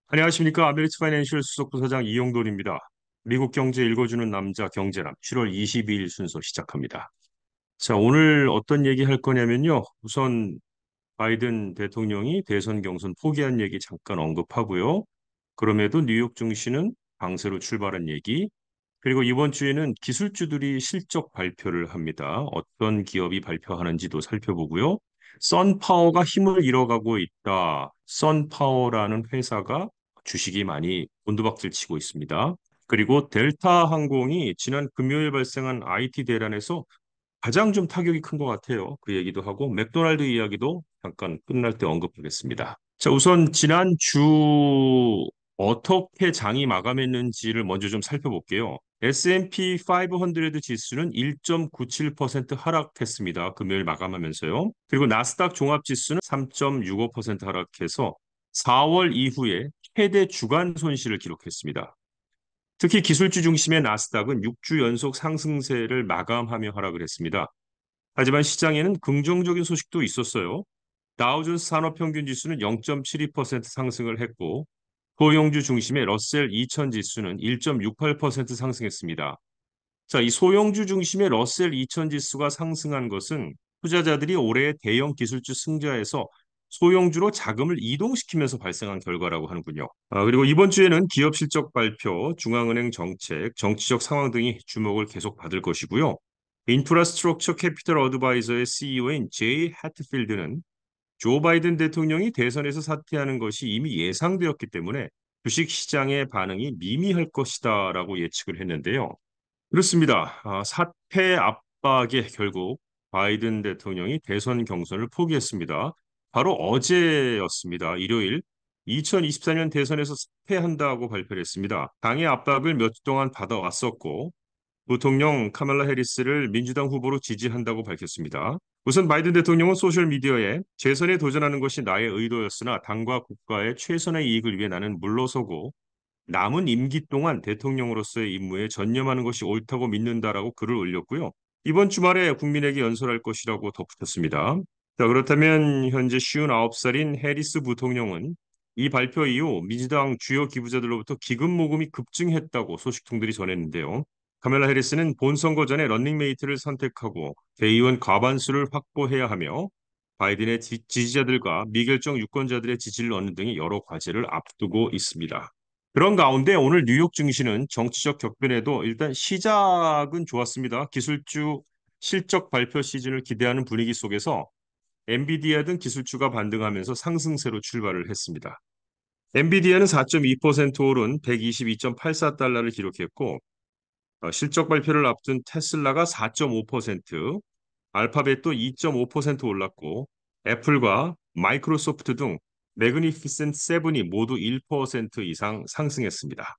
안녕하십니까. 아메리츠 파이낸셜 수석부사장 이용돈입니다. 미국 경제 읽어주는 남자 경제남 7월 22일 순서 시작합니다. 자, 오늘 어떤 얘기 할 거냐면요. 우선 바이든 대통령이 대선 경선 포기한 얘기 잠깐 언급하고요. 그럼에도 뉴욕 증시는 강세로 출발한 얘기, 그리고 이번 주에는 기술주들이 실적 발표를 합니다. 어떤 기업이 발표하는지도 살펴보고요. 선파워가 힘을 잃어가고 있다. 선파워라는 회사가 주식이 많이 곤두박질 치고 있습니다. 그리고 델타 항공이 지난 금요일 발생한 IT 대란에서 가장 좀 타격이 큰 것 같아요. 그 얘기도 하고 맥도날드 이야기도 잠깐 끝날 때 언급하겠습니다. 자, 우선 지난 주 어떻게 장이 마감했는지를 먼저 좀 살펴볼게요. S&P 500 지수는 1.97% 하락했습니다. 금요일 마감하면서요. 그리고 나스닥 종합 지수는 3.65% 하락해서 4월 이후에 최대 주간 손실을 기록했습니다. 특히 기술주 중심의 나스닥은 6주 연속 상승세를 마감하며 하락을 했습니다. 하지만 시장에는 긍정적인 소식도 있었어요. 다우존스 산업평균 지수는 0.72% 상승을 했고 소형주 중심의 러셀 2000 지수는 1.68% 상승했습니다. 자, 이 소형주 중심의 러셀 2000 지수가 상승한 것은 투자자들이 올해 대형 기술주 승자에서 소형주로 자금을 이동시키면서 발생한 결과라고 하는군요. 그리고 이번 주에는 기업 실적 발표, 중앙은행 정책, 정치적 상황 등이 주목을 계속 받을 것이고요. 인프라스트럭처 캐피털 어드바이저의 CEO인 제이 해트필드는 조 바이든 대통령이 대선에서 사퇴하는 것이 이미 예상되었기 때문에 주식 시장의 반응이 미미할 것이다라고 예측을 했는데요. 그렇습니다. 사퇴 압박에 결국 바이든 대통령이 대선 경선을 포기했습니다. 바로 어제였습니다. 일요일 2024년 대선에서 사퇴한다고 발표를 했습니다. 당의 압박을 몇 주 동안 받아왔었고 부통령 카말라 해리스를 민주당 후보로 지지한다고 밝혔습니다. 우선 바이든 대통령은 소셜미디어에 재선에 도전하는 것이 나의 의도였으나 당과 국가의 최선의 이익을 위해 나는 물러서고 남은 임기 동안 대통령으로서의 임무에 전념하는 것이 옳다고 믿는다라고 글을 올렸고요. 이번 주말에 국민에게 연설할 것이라고 덧붙였습니다. 자, 그렇다면 현재 59살인 해리스 부통령은 이 발표 이후 민주당 주요 기부자들로부터 기금 모금이 급증했다고 소식통들이 전했는데요. 카멜라 해리스는 본선거 전에 런닝메이트를 선택하고 대의원 과반수를 확보해야 하며 바이든의 지지자들과 미결정 유권자들의 지지를 얻는 등의 여러 과제를 앞두고 있습니다. 그런 가운데 오늘 뉴욕 증시는 정치적 격변에도 일단 시작은 좋았습니다. 기술주 실적 발표 시즌을 기대하는 분위기 속에서 엔비디아 등 기술주가 반등하면서 상승세로 출발을 했습니다. 엔비디아는 4.2% 오른 122.84달러를 기록했고 실적 발표를 앞둔 테슬라가 4.5%, 알파벳도 2.5% 올랐고 애플과 마이크로소프트 등 매그니피센트 세븐이 모두 1% 이상 상승했습니다.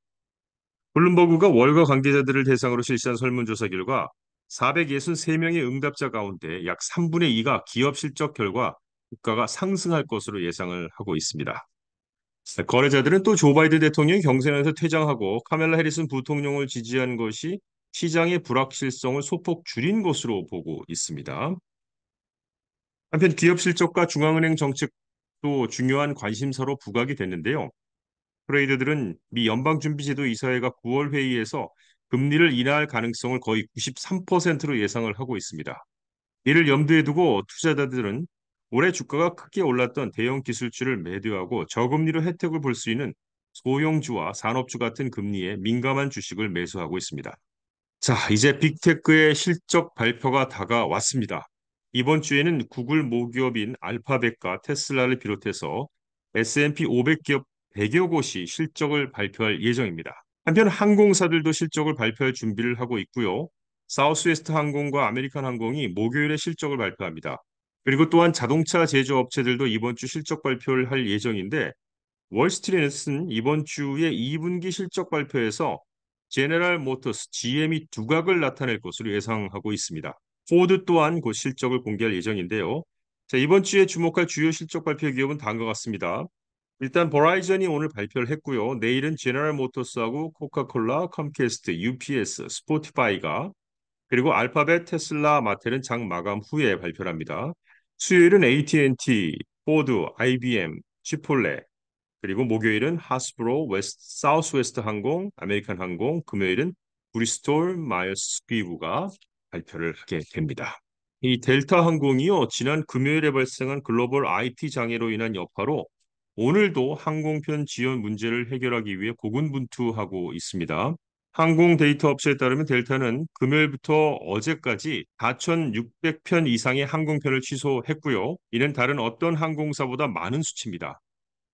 블룸버그가 월가 관계자들을 대상으로 실시한 설문조사 결과 463명의 응답자 가운데 약 3분의 2가 기업 실적 결과 주가가 상승할 것으로 예상을 하고 있습니다. 거래자들은 또 조 바이든 대통령이 경선에서 퇴장하고 카멜라 해리슨 부통령을 지지한 것이 시장의 불확실성을 소폭 줄인 것으로 보고 있습니다. 한편 기업 실적과 중앙은행 정책도 중요한 관심사로 부각이 됐는데요. 트레이더들은 미 연방준비제도 이사회가 9월 회의에서 금리를 인하할 가능성을 거의 93%로 예상을 하고 있습니다. 이를 염두에 두고 투자자들은 올해 주가가 크게 올랐던 대형 기술주를 매도하고 저금리로 혜택을 볼 수 있는 소형주와 산업주 같은 금리에 민감한 주식을 매수하고 있습니다. 자, 이제 빅테크의 실적 발표가 다가왔습니다. 이번 주에는 구글 모기업인 알파벳과 테슬라를 비롯해서 S&P 500기업 100여 곳이 실적을 발표할 예정입니다. 한편 항공사들도 실적을 발표할 준비를 하고 있고요. 사우스웨스트 항공과 아메리칸 항공이 목요일에 실적을 발표합니다. 그리고 또한 자동차 제조업체들도 이번 주 실적 발표를 할 예정인데 월스트리트는 이번 주에 2분기 실적 발표에서 제네럴 모터스, GM이 두각을 나타낼 것으로 예상하고 있습니다. 포드 또한 곧 실적을 공개할 예정인데요. 자, 이번 주에 주목할 주요 실적 발표 기업은 다음과 같습니다. 일단 버라이전이 오늘 발표를 했고요. 내일은 제너럴 모터스하고 코카콜라, 컴캐스트, UPS, 스포티파이가 그리고 알파벳, 테슬라, 마텔은 장 마감 후에 발표를 합니다. 수요일은 AT&T, 포드, IBM, 치폴레, 그리고 목요일은 하스브로, 사우스웨스트 항공, 아메리칸 항공, 금요일은 브리스톨 마이어스 스퀴브가 발표를 하게 됩니다. 이 델타 항공이요, 지난 금요일에 발생한 글로벌 IT 장애로 인한 여파로 오늘도 항공편 지연 문제를 해결하기 위해 고군분투하고 있습니다. 항공 데이터 업체에 따르면 델타는 금요일부터 어제까지 4,600편 이상의 항공편을 취소했고요. 이는 다른 어떤 항공사보다 많은 수치입니다.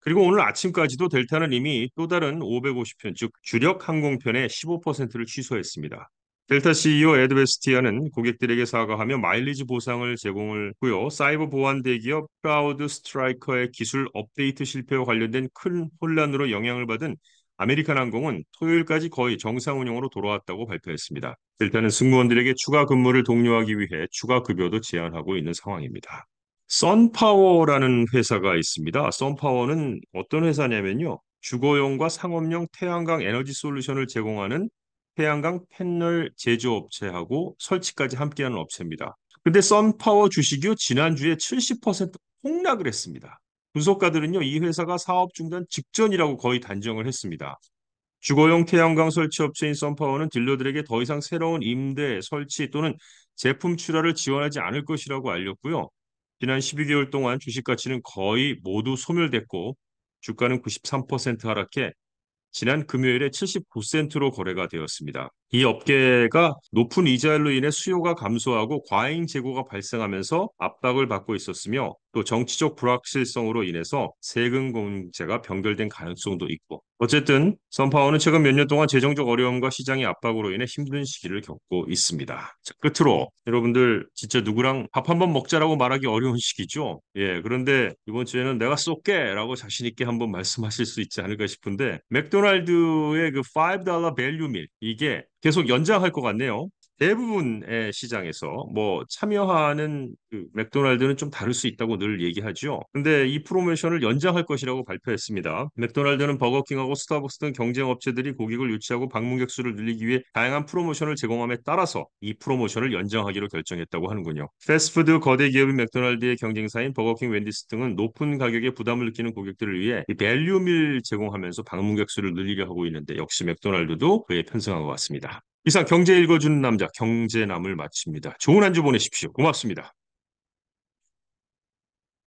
그리고 오늘 아침까지도 델타는 이미 또 다른 550편, 즉 주력 항공편의 15%를 취소했습니다. 델타 CEO 에드 베스티아는 고객들에게 사과하며 마일리지 보상을 제공을 했고요. 사이버 보안 대기업 크라우드 스트라이커의 기술 업데이트 실패와 관련된 큰 혼란으로 영향을 받은 아메리칸 항공은 토요일까지 거의 정상 운영으로 돌아왔다고 발표했습니다. 델타는 승무원들에게 추가 근무를 독려하기 위해 추가 급여도 제한하고 있는 상황입니다. 선파워라는 회사가 있습니다. 선파워는 어떤 회사냐면요. 주거용과 상업용 태양광 에너지 솔루션을 제공하는 태양광 패널 제조업체하고 설치까지 함께하는 업체입니다. 근데 선파워 주식이 지난주에 70% 폭락을 했습니다. 분석가들은요, 이 회사가 사업 중단 직전이라고 거의 단정을 했습니다. 주거용 태양광 설치 업체인 선파워는 딜러들에게 더 이상 새로운 임대, 설치 또는 제품 출하를 지원하지 않을 것이라고 알렸고요. 지난 12개월 동안 주식 가치는 거의 모두 소멸됐고 주가는 93% 하락해 지난 금요일에 79센트로 거래가 되었습니다. 이 업계가 높은 이자율로 인해 수요가 감소하고 과잉 재고가 발생하면서 압박을 받고 있었으며 또 정치적 불확실성으로 인해서 세금 공제가 변결된 가능성도 있고 어쨌든 선파워는 최근 몇 년 동안 재정적 어려움과 시장의 압박으로 인해 힘든 시기를 겪고 있습니다. 자, 끝으로 여러분들 진짜 누구랑 밥 한번 먹자라고 말하기 어려운 시기죠. 예, 그런데 이번 주에는 내가 쏠게라고 자신 있게 한번 말씀하실 수 있지 않을까 싶은데 맥도날드의 그 $5 밸류 밀 이게 계속 연장할 것 같네요. 대부분의 시장에서 뭐 참여하는 그 맥도날드는 좀 다를 수 있다고 늘 얘기하죠. 근데 이 프로모션을 연장할 것이라고 발표했습니다. 맥도날드는 버거킹하고 스타벅스 등 경쟁 업체들이 고객을 유치하고 방문객 수를 늘리기 위해 다양한 프로모션을 제공함에 따라서 이 프로모션을 연장하기로 결정했다고 하는군요. 패스트푸드 거대 기업인 맥도날드의 경쟁사인 버거킹, 웬디스 등은 높은 가격에 부담을 느끼는 고객들을 위해 이 밸류밀 제공하면서 방문객 수를 늘리려 하고 있는데 역시 맥도날드도 그에 편승한 것 같습니다. 이상 경제 읽어주는 남자 경제남을 마칩니다. 좋은 한 주 보내십시오. 고맙습니다.